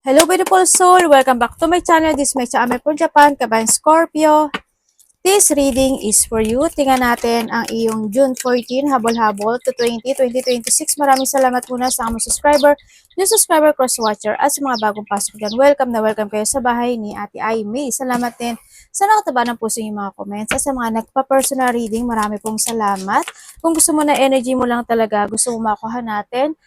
Hello beautiful soul! Welcome back to my channel. This is my channel from Japan, Kaban Scorpio. This reading is for you. Tingnan natin ang iyong June 14, habol-habol to 2026. Maraming salamat muna sa among subscriber, new subscriber, cross-watcher, at sa mga bagong pasok dyan. Welcome na welcome kayo sa bahay ni Ate Aimee. Salamat din sa nakataba ng puso yung mga comments. At sa mga nagpa-personal reading, marami pong salamat. Kung gusto mo na energy mo lang talaga, gusto mo makuha natin,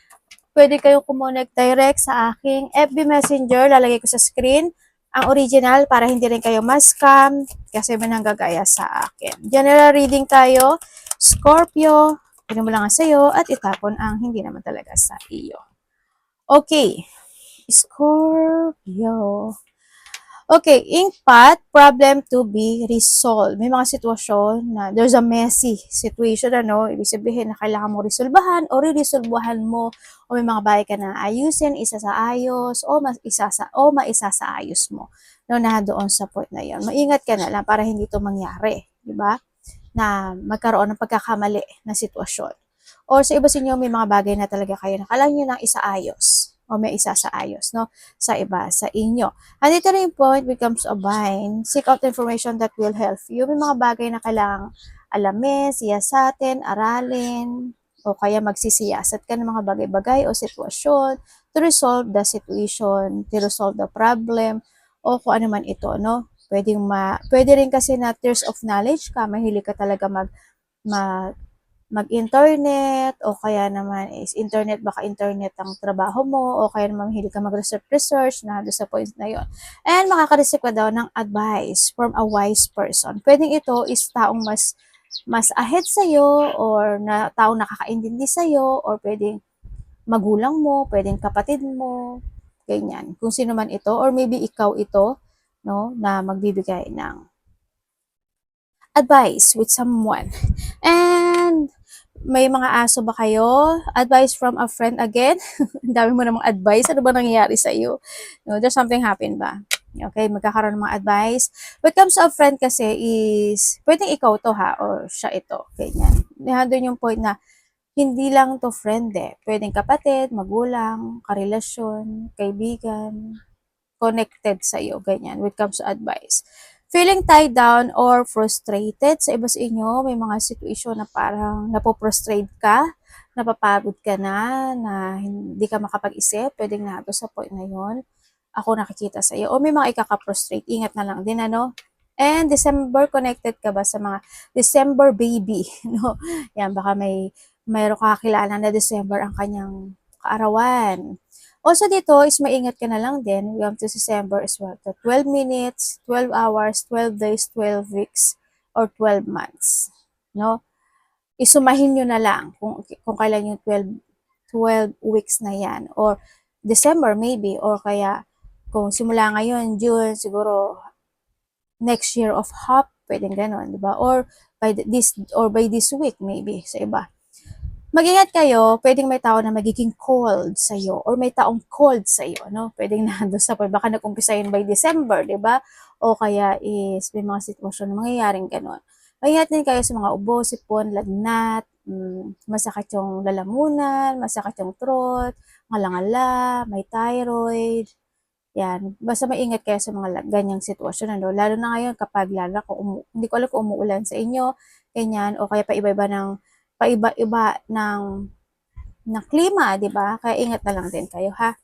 pwede kayong kumonect direct sa aking FB Messenger. Lalagay ko sa screen ang original para hindi rin kayo ma-scam kasi may nanggagaya sa akin. General reading tayo. Scorpio, pwede mo lang sa iyo at itapon ang hindi naman talaga sa iyo. Okay. Scorpio. Okay, ink pot, problem to be resolved. May mga sitwasyon na there's a messy situation, ano, ibig sabihin na kailangan mo resolbahan o re-resolbahan mo, o may mga bagay ka na ayusin, isa sa ayos, o maisa sa ayos mo. No, na doon sa point na yon. Maingat ka na lang para hindi ito mangyari, di ba? Na magkaroon ng pagkakamali na sitwasyon. Or sa iba sa inyo, may mga bagay na talaga kayo na kailangan nyo ng isaayos o may isa sa ayos, no? Sa iba, sa inyo. And ito na yung point becomes a bind. Seek out information that will help you. May mga bagay na kailangang alamin, siyasatin, aralin, o kaya magsisiyasat ka ng mga bagay-bagay o sitwasyon to resolve the situation, to resolve the problem, o kung ano man ito, no? Pwede rin kasi na tears of knowledge ka, mahilig ka talaga mag-internet, o kaya naman is internet, baka internet ang trabaho mo, o kaya naman mahilig ka mag-research na doon sa point na yon. And makaka-receive ka daw ng advice from a wise person. Pwedeng ito is taong mas ahead sa'yo, or na taong nakakaintindi sa'yo, or pwedeng magulang mo, pwedeng kapatid mo, ganyan. Kung sino man ito, or maybe ikaw ito, no, na magbibigay ng advice with someone. And may mga aso ba kayo? Advice from a friend again? Ang dami mo namang advice. Ano ba nangyayari sa iyo? No, there's something happen ba? Okay, magkakaroon ng mga advice. When it comes to a friend kasi is, pwedeng ikaw to ha, or siya ito. Ganyan. Nandun yung point na, hindi lang to friend eh. Pwedeng kapatid, magulang, karelasyon, kaibigan, connected sa iyo. Ganyan. When it comes to advice. Feeling tied down or frustrated sa iba sa inyo, may mga situation na parang napoprostrate ka, napapagod ka na hindi ka makapag-isip, pwedeng na sa point na yon. Ako nakikita sa iyo. O may mga ikaka-prostrate, ingat na lang din, ano? And December, connected ka ba sa mga December baby? No? Yan, baka mayroon kakilala na December ang kanyang kaarawan. Also dito is maingat ka na lang din. We have to December as well. So 12 minutes, 12 hours, 12 days, 12 weeks, or 12 months. No? Isumahin nyo na lang kung kailan yung 12 weeks na yan. Or December maybe. Or kaya kung simula ngayon, June, siguro next year of half, pwedeng ganon, di ba? Or by this week maybe sa iba. Mag-ingat kayo, pwedeng may tao na magiging cold sa iyo, or may taong cold sa iyo, no? Pwedeng nando sa point, baka nag-umpisa yun by December, di ba? O kaya is may mga sitwasyon na mangyayaring gano'n. Mag-ingat din kayo sa mga ubo, sipon, lagnat, masakit yung lalamunan, masakit yung throat, malangala, may thyroid, yan. Basta maingat kayo sa mga ganyang sitwasyon, ano? Lalo na ngayon kapag hindi ko alam kung umuulan sa inyo, ganyan, o kaya paiba-iba ng klima, di ba? Kaya ingat na lang din kayo, ha?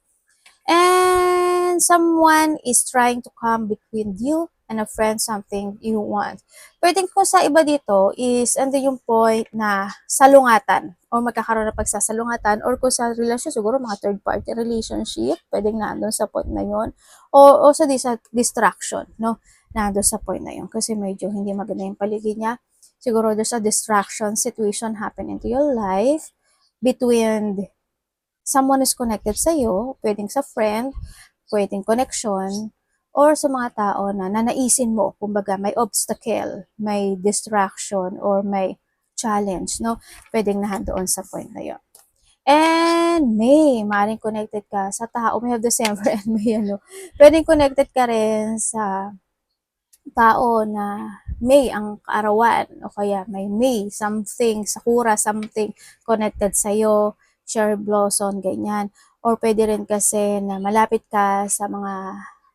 And someone is trying to come between you and a friend, something you want. Pwedeng ko sa iba dito is ando yung point na salungatan o magkakaroon ng pagsasalungatan, or kung sa relasyon siguro mga third party relationship, pwedeng nandun sa point na yon, o sa distraction, no? Nandun sa point na yon kasi medyo hindi maganda yung paligid niya. Siguro there's a distraction situation happen into your life between someone is connected sa iyo, pwedeng sa friend, pwedeng connection, or sa mga tao na nanaisin mo, kumbaga may obstacle, may distraction, or may challenge, no? Pwedeng nahandoon sa point na yon. And May, maaaring connected ka sa tao, may have December and May, ano? Pwedeng connected ka rin sa tao na May ang kaarawan, o kaya may something, sakura, something connected sa'yo, cherry blossom, ganyan. Or pwede rin kasi na malapit ka sa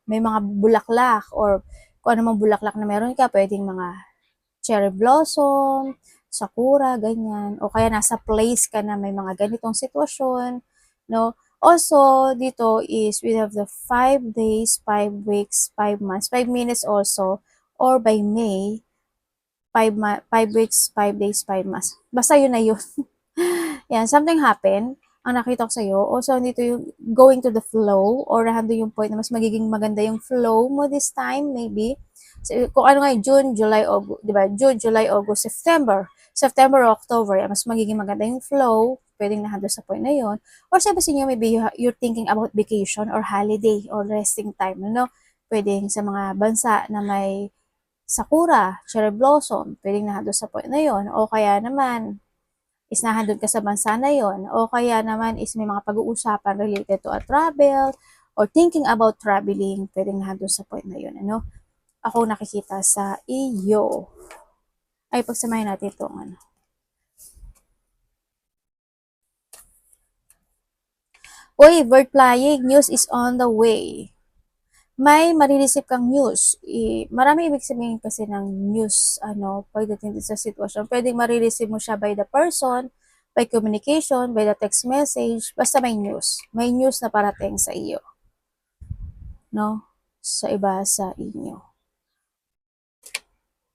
may mga bulaklak or kung ano mang bulaklak na meron ka, pwedeng mga cherry blossom, sakura, ganyan. O kaya nasa place ka na may mga ganitong sitwasyon, no? Also, dito is we have the 5 days, 5 weeks, 5 months, 5 minutes also, or by May, 5 weeks, 5 days, 5 months. Basta yun na yun. Yan, something happen. Ang nakita ko sa'yo, also dito yung going to the flow or nandun yung point na mas magiging maganda yung flow mo this time, maybe. So, kung ano nga yung June, July, August, di ba? June, July, August, September. September, October, yan, mas magiging maganda yung flow. Pwedeng nandun sa point na yun. Or sa iba sa inyo, maybe you're thinking about vacation or holiday or resting time, no? Pwedeng sa mga bansa na may sakura, cherry blossom, pwedeng nandun sa point na yun. O kaya naman, is nahandun ka sa bansa na yon o kaya naman is may mga pag-uusapan related to a travel or thinking about traveling, pwedeng nahandun sa point na yun, ano? Ako nakikita sa iyo. Ay, pagsamahin natin itong ano. Uy, bird flying, news is on the way. May marireceive kang news. Marami ibig sabihin kasi ng news, pagdating sa sitwasyon. Pwedeng marireceive mo siya by the person, by communication, by the text message, basta may news. May news na parating sa iyo. No? Sa iba sa inyo.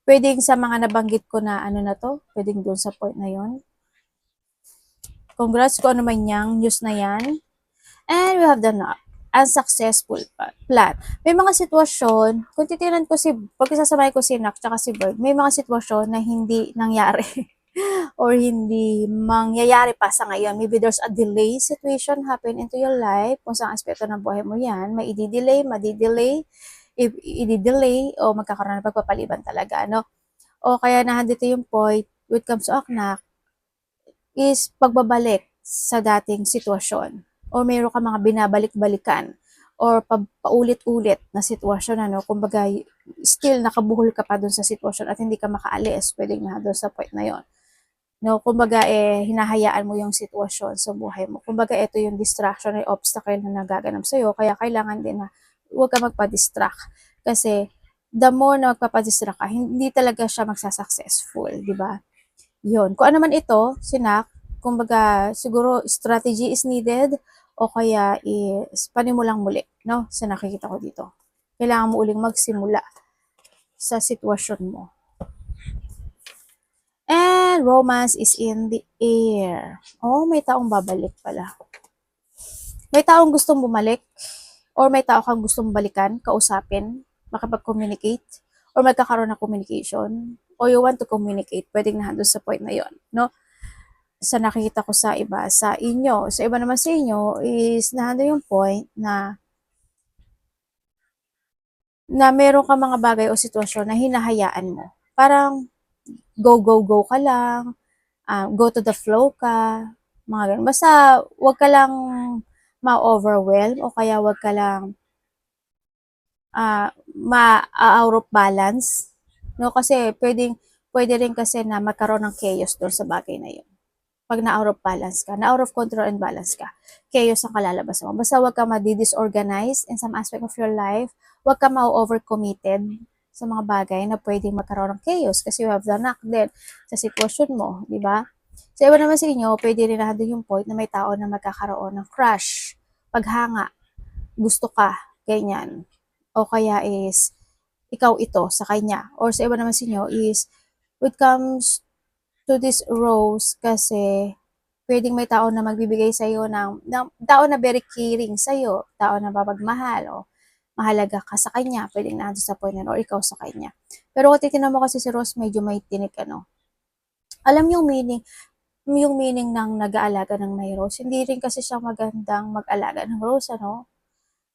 Pwedeng sa mga nabanggit ko na ano na to, pwedeng doon sa point na yon. Congrats ko ano man yang news na yan. And we have the unsuccessful plan. May mga sitwasyon, kung titinan ko pag sasabay ko si Nak tsaka si Bird, may mga sitwasyon na hindi nangyari or hindi mangyayari pa sa ngayon. Maybe there's a delay situation happen into your life, kung saan aspeto ng buhay mo yan, may i-delay, i-delay, o magkakaroon ng pagpapaliban talaga, no? O kaya nandito yung point, when it comes to Aknak, is pagbabalik sa dating sitwasyon or mayroon ka mga binabalik-balikan or paulit-ulit na sitwasyon, ano, kumbaga still nakabuhol ka pa dun sa sitwasyon at hindi ka makaalis, pwedeng na doon sa point na yon. No, kumbaga hinahayaan mo yung sitwasyon sa buhay mo. Kumbaga ito yung distraction ay obstacle na nagaganap sa iyo, kaya kailangan din na huwag ka magpa-distract kasi the more na magpapa-distract ka, hindi talaga siya magsa-successful, di ba? Yun. Kung ano man ito, sinak, kumbaga, siguro strategy is needed o kaya is panimulang muli, no? Sa nakikita ko dito. Kailangan mo uling magsimula sa sitwasyon mo. And romance is in the air. Oh, may taong babalik pala. May taong gustong bumalik or may tao kang gustong balikan, kausapin, makapag-communicate or magkakaroon ng communication or you want to communicate, pwedeng nandun sa point na yon, no? Sa nakikita ko sa iba, sa inyo, sa iba naman sa inyo is nandun yung point na meron ka mga bagay o sitwasyon na hinahayaan mo. Parang go ka lang, go to the flow ka, mga ganun. Basta wag ka lang ma-overwhelm o kaya wag ka lang ma-out of balance. No, kasi pwede rin kasi na magkaroon ng chaos doon sa bagay na yun. Pag na-out of balance ka, na-out of control and balance ka, chaos ang kalalabas mo. Basta wag ka ma-disorganize in some aspect of your life, wag ka ma-overcommitted sa mga bagay na pwedeng magkaroon ng chaos kasi you have the knock din sa sitwasyon mo, di ba? Sa iba naman sa inyo, pwede rin na yung point na may tao na magkakaroon ng crush, paghanga, gusto ka, ganyan. O kaya is, ikaw ito sa kanya. Or sa iba naman sa inyo is, when it comes to this rose kasi pwedeng may tao na magbibigay sa iyo ng tao na very caring sa iyo, tao na mapagmahal o mahalaga ka sa kanya, pwedeng nandoon sa point na or ikaw sa kanya. Pero kung titignan mo kasi si Rose, medyo may tinik, ano. Alam yung meaning ng nag-aalaga ng may rose, hindi rin kasi siya magandang mag-alaga ng rose, ano.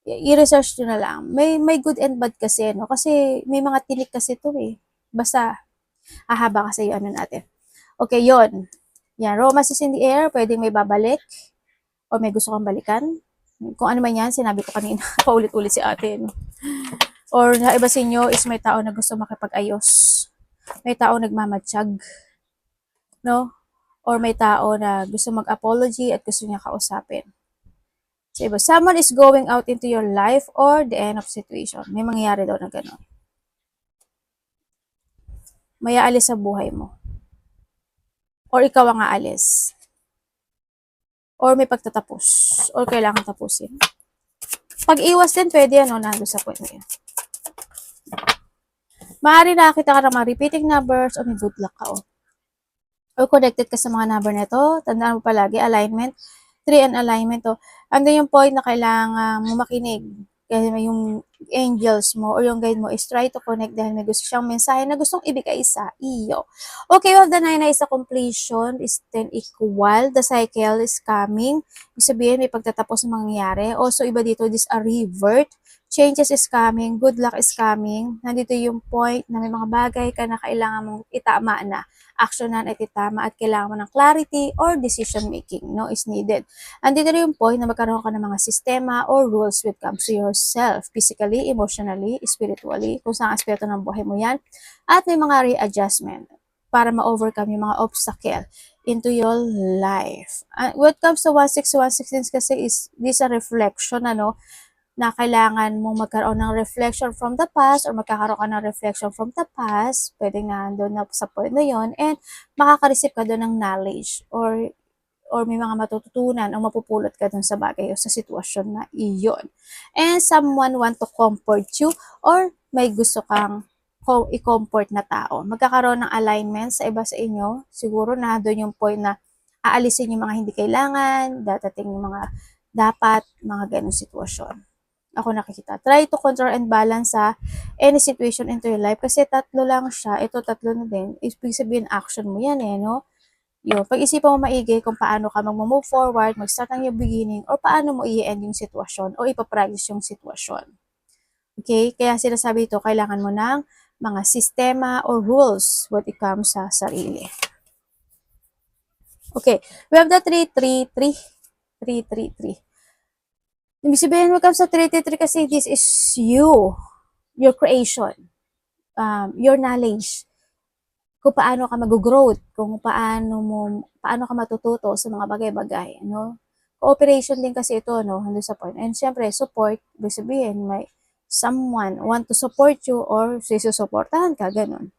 I-research nyo na lang. May good and bad kasi, no? Kasi may mga tinik kasi to eh. Basta, ahaba kasi yung ano natin. Okay, yon. Yan, romance is in the air, pwedeng may babalik o may gusto kang balikan. Kung ano man yan, sinabi ko kanina, paulit-ulit si ate. No? Or sa iba sa inyo is may tao na gusto makipag-ayos. May tao nagmamatsyag. No? Or may tao na gusto mag-apology at gusto niya kausapin. Sa iba, someone is going out into your life or the end of situation. May mangyayari daw na gano'n. May aalis sa buhay mo. Or ikaw ang aalis. Or may pagtatapos. Or kailangan tapusin. Pag-iwas din, pwede yan, nandun sa point na yun. Maaari nakakita ka ng mga repeating numbers o may good luck ka, or connected ka sa mga number na ito. Tandaan mo palagi, alignment. 3 and alignment, andun yung point na kailangan mo makinig. Kasi yung angels mo or yung guide mo is try to connect dahil may gusto siyang mensahe na gustong ibigay sa iyo. Okay, well, the 9 is a completion, is 10 equal. The cycle is coming. Ibig sabihin, may pagtatapos na mangyayari. Also, iba dito, this a revert. Changes is coming. Good luck is coming. Nandito yung point na may mga bagay ka na kailangan mong itama na. Actionan at itama at kailangan mo ng clarity or decision making, no, is needed. Andito rin yung point na magkaroon ka ng mga sistema or rules when it comes to yourself, physically, emotionally, spiritually, kung saan aspekto ng buhay mo yan. At may mga readjustment para ma-overcome yung mga obstacle into your life. When it comes to 16116 kasi is this a reflection, na kailangan mong magkaroon ng reflection from the past or magkakaroon ka ng reflection from the past, pwedeng nandun na sa point na yon, and makaka-receive ka doon ng knowledge or may mga matututunan o mapupulot ka doon sa bagay o sa sitwasyon na iyon. And someone want to comfort you or may gusto kang i-comfort na tao. Magkakaroon ng alignment sa iba sa inyo. Siguro na doon yung point na aalisin yung mga hindi kailangan, dadating yung mga dapat, mga ganong sitwasyon. Ako nakikita. Try to control and balance sa any situation into your life. Kasi tatlo lang siya. Ito tatlo na din. Ibig sabihin, action mo yan no? Yun. Pag-isipan mo maigi kung paano ka mag-move forward, mag-start ang yung beginning, or paano mo i-end yung sitwasyon, o ipapractice yung sitwasyon. Okay? Kaya sinasabi ito, kailangan mo ng mga sistema or rules when it comes sa sarili. Okay. We have the 333. 333. Ibig sabihin, when it comes sa 333 kasi this is you, your creation, your knowledge, kung paano ka mag-growth, kung paano ka matututo sa mga bagay-bagay, Cooperation din kasi ito, hanggang sa point. And syempre, support, ibig sabihin, may someone want to support you or susuportahan ka, ganun.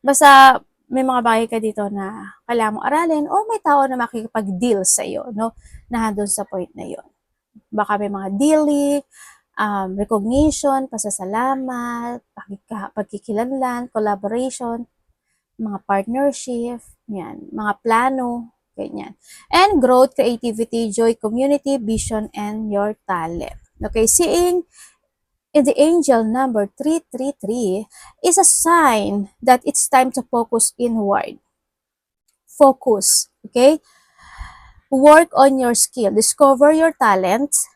Basta, may mga bagay ka dito na kailangan mong aralin o may tao na makikipag-deal sa iyo, na doon sa point na yon. Baka may mga dealing, recognition, pasasalamat, pagkikilanlan, collaboration, mga partnership, yan, mga plano, ganyan. And growth, creativity, joy, community, vision, and your talent. Okay, seeing in the angel number 333 is a sign that it's time to focus inward. Focus, okay? Work on your skill, discover your talents,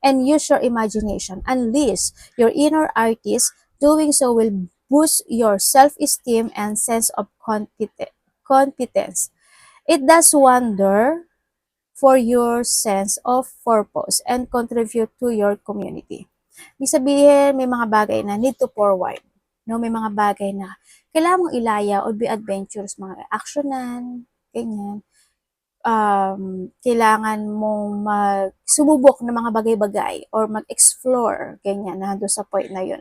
and use your imagination. Unleash your inner artist. Doing so will boost your self-esteem and sense of competence. It does wonder for your sense of purpose and contribute to your community. Ibig sabihin, may mga bagay na need to forward. May mga bagay na kailangan mong ilaya or be adventurous, mga actionan, ganyan. Kailangan mong magsububok ng mga bagay-bagay or mag-explore, ganyan, na doon sa point na yun.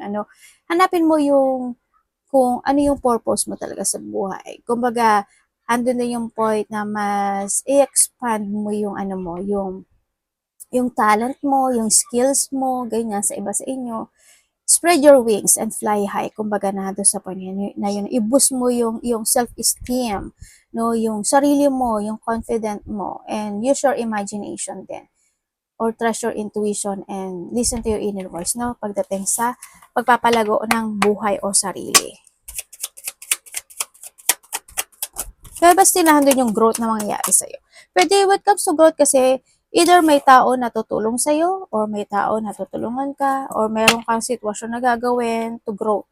Hanapin mo yung kung ano yung purpose mo talaga sa buhay. Kumbaga, andun na yung point na mas i-expand mo yung yung talent mo, yung skills mo, ganyan, sa iba sa inyo. Spread your wings and fly high. Kumbaga na doon sa point na yun, i-boost mo yung self-esteem, yung sarili mo, yung confident mo, and use your imagination din, or trust your intuition and listen to your inner voice, pagdating sa pagpapalago ng buhay o sarili. Kaya basta nandun yung growth na mangyayari sa'yo. Pwede, when it comes to growth kasi, either may tao na tutulong sa'yo, or may tao na tutulungan ka, or meron kang sitwasyon na gagawin to grow.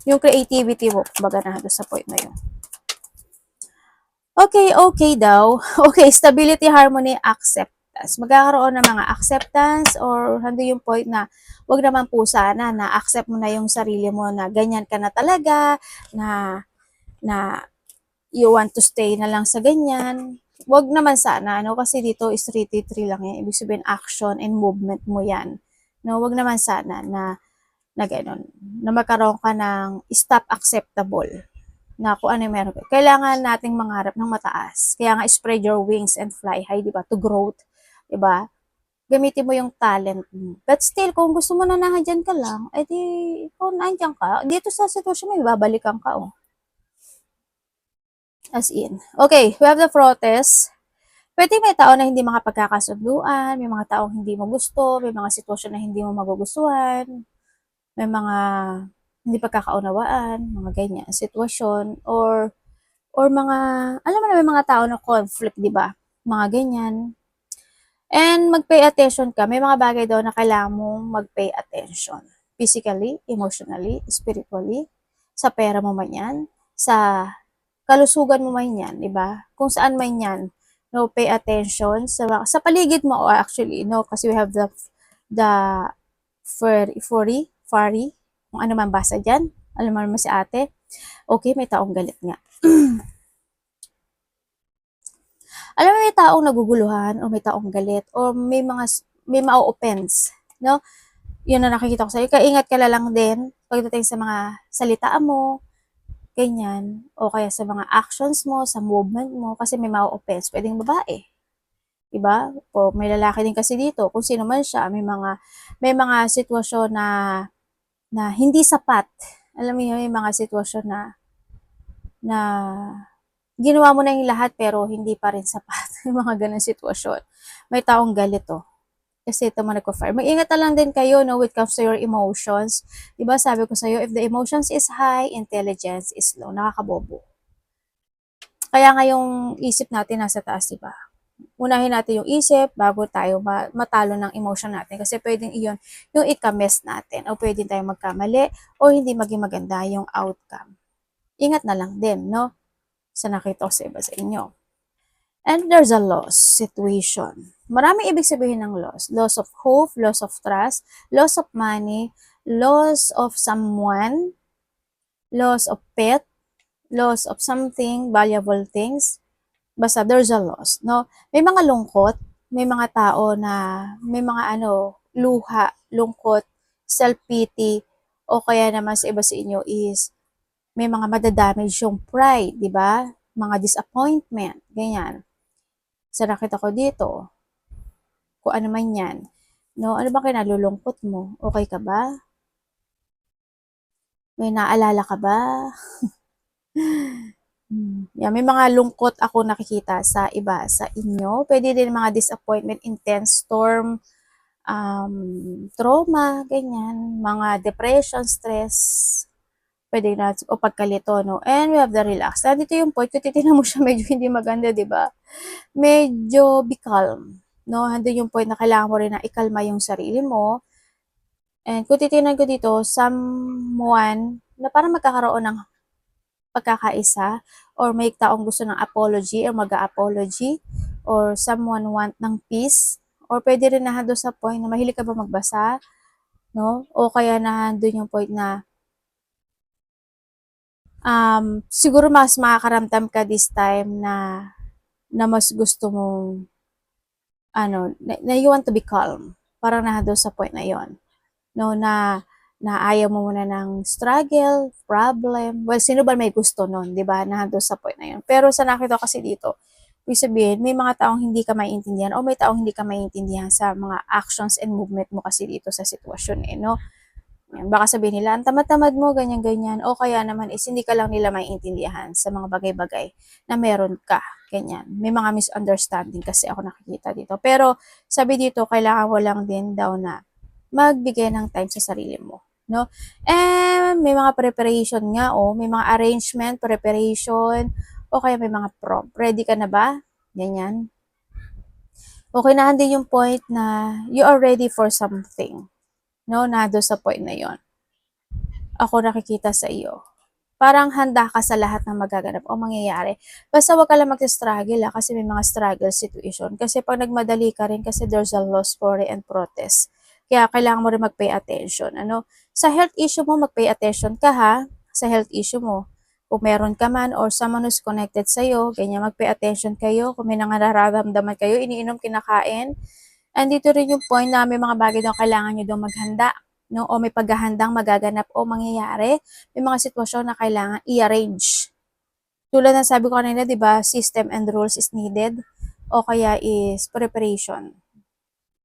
Yung creativity mo, baga na sa point na yun. Okay daw. Okay, stability, harmony, acceptance. Magkakaroon ng mga acceptance or hando yung point na wag naman po sana na accept mo na yung sarili mo na ganyan ka na talaga, na you want to stay na lang sa ganyan. Wag naman sana, no? Kasi dito is 3-3 lang yan. Ibig sabihin, action and movement mo yan. No, wag naman sana na gano'n, na magkaroon ka ng stop acceptable na kung ano yung meron. Kailangan nating mangarap ng mataas. Kaya nga, spread your wings and fly high, di ba? To growth, di ba? Gamitin mo yung talent mo. But still, kung gusto mo na nandiyan ka lang, edi, kung nandiyan ka, dito sa sitwasyon mo, babalikan ka, oh. As in. Okay, we have the protest. Pwede may tao na hindi makapagkakasunduan, may mga taong hindi mo gusto, may mga sitwasyon na hindi mo magugustuhan, may mga hindi pagkakaunawaan, mga ganyan, sitwasyon, or mga, alam mo na may mga tao na conflict, di ba? Mga ganyan. And mag-pay attention ka. May mga bagay daw na kailangan mong mag-pay attention. Physically, emotionally, spiritually, sa pera mo man yan, sa kalusugan mo man yan, di ba? Kung saan man yan, no, pay attention sa paligid mo, actually, no, kasi we have the furry, kung ano man basa dyan, alam mo naman si ate, okay, may taong galit nga. Alam mo, may taong naguguluhan, o may taong galit, o may ma-offense, no? Yun na nakikita ko sa'yo. Kaingat ka lang din pagdating sa mga salitaan mo, ganyan, o kaya sa mga actions mo, sa movement mo, kasi may ma-offense, pwedeng babae. Diba? O may lalaki din kasi dito, kung sino man siya, may mga sitwasyon na hindi sapat. Alam mo yun, may mga sitwasyon na ginawa mo na yung lahat pero hindi pa rin sapat. Yung mga ganun sitwasyon. May taong galit, oh. Kasi ito man nagko-fire. Mag-ingat na lang din kayo, no, when it comes to your emotions. Diba, sabi ko sa'yo, if the emotions is high, intelligence is low. Nakakabobo. Kaya nga yung isip natin nasa taas, diba? Unahin natin yung isip bago tayo matalo ng emotion natin. Kasi pwedeng iyon yung ika-mess natin. O pwedeng tayong magkamali o hindi maging maganda yung outcome. Ingat na lang din, no? Sa nakita ko sa iba sa inyo. And there's a loss situation. Maraming ibig sabihin ng loss. Loss of hope, loss of trust, loss of money, loss of someone, loss of pet, loss of something, valuable things. Basta there's a loss, no? May mga lungkot, may mga tao na may mga luha, lungkot, self-pity, o kaya naman sa iba sa inyo is may mga madadamage yung pride, di ba? Mga disappointment, ganyan. Sa nakita ko dito, kung ano man yan. No, ano ba kinalulungkot mo? Okay ka ba? May naalala ka ba? Yeah, may mga lungkot ako nakikita sa iba sa inyo. Pwede din mga disappointment, intense storm, trauma, ganyan, mga depression, stress, pwede na, o pagkalito, no? And we have the relax. Dito yung point, kung titignan mo siya, medyo hindi maganda, di ba? Medyo be calm, no? Handun yung point na kailangan mo rin na ikalma yung sarili mo. And kung titignan ko dito, someone na parang magkakaroon ng pagkakaisa, or may taong gusto ng apology or mag-apology, or someone want ng peace, or pwede rin na doon sa point na mahilig ka ba magbasa, no? O kaya na doon yung point na siguro mas makakaramdam ka this time na mas gusto mong na you want to be calm. Parang na doon sa point na yon, no, na ayaw mo muna ng struggle, problem. Well, sino ba may gusto nun, di ba? Nandun sa point na yun. Pero sa nakita kasi dito, ibig sabihin, may mga taong hindi ka maiintindihan o may taong hindi ka maiintindihan sa mga actions and movement mo kasi dito sa sitwasyon, no? Yan, baka sabihin nila, ang tamad-tamad mo, ganyan-ganyan. O kaya naman is hindi ka lang nila maiintindihan sa mga bagay-bagay na meron ka. Ganyan. May mga misunderstanding kasi ako nakikita dito. Pero sabi dito, kailangan mo lang din daw na magbigay ng time sa sarili mo, no? And may mga preparation nga, may mga arrangement, preparation, o kaya may mga prompt. Ready ka na ba? Ganyan. Okay na din yung point na you are ready for something, no? Nado sa point na yon. Ako nakikita sa iyo. Parang handa ka sa lahat ng magaganap o mangyayari. Basta wag ka lang mag-struggle, kasi may mga struggle situation. Kasi pag nagmadali ka rin, kasi there's a loss, worry, and protest. Kaya kailangan mo rin mag-pay attention. Sa health issue mo, mag-pay attention ka, ha? Sa health issue mo. Kung meron ka man or someone who's connected sa'yo, ganyan, mag-pay attention kayo. Kung may nararamdaman kayo, iniinom, kinakain. And dito rin yung point na may mga bagay daw kailangan nyo daw maghanda, no? O may paghahandang magaganap o mangyayari. May mga sitwasyon na kailangan i-arrange. Tulad ng sabi ko kanina, di ba, system and rules is needed. O kaya is preparation.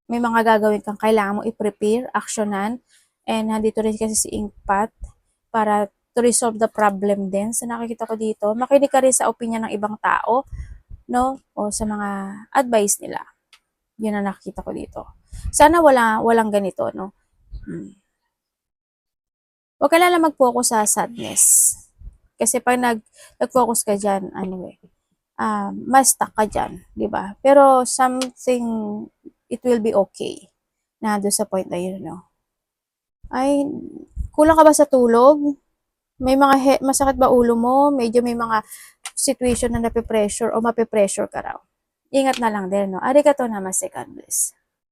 May mga gagawin kang kailangan mo i-prepare, actionan. And nandito rin kasi si Inkpat para to resolve the problem din. So nakikita ko dito, makinig ka rin sa opinion ng ibang tao, no? O sa mga advice nila. Yun ang nakikita ko dito. Sana walang ganito, no? Huwag ka lang mag-focus sa sadness. Kasi pag nag-focus ka dyan, anyway, mas stuck ka dyan, di ba? Pero something, it will be okay. Na doon sa point na yun, no? Ay, kulang ka ba sa tulog? May mga masakit ba ulo mo? Medyo may mga situation na nape-pressure o mape-pressure ka raw. Ingat na lang din, no? Arigatou namaste, God bless.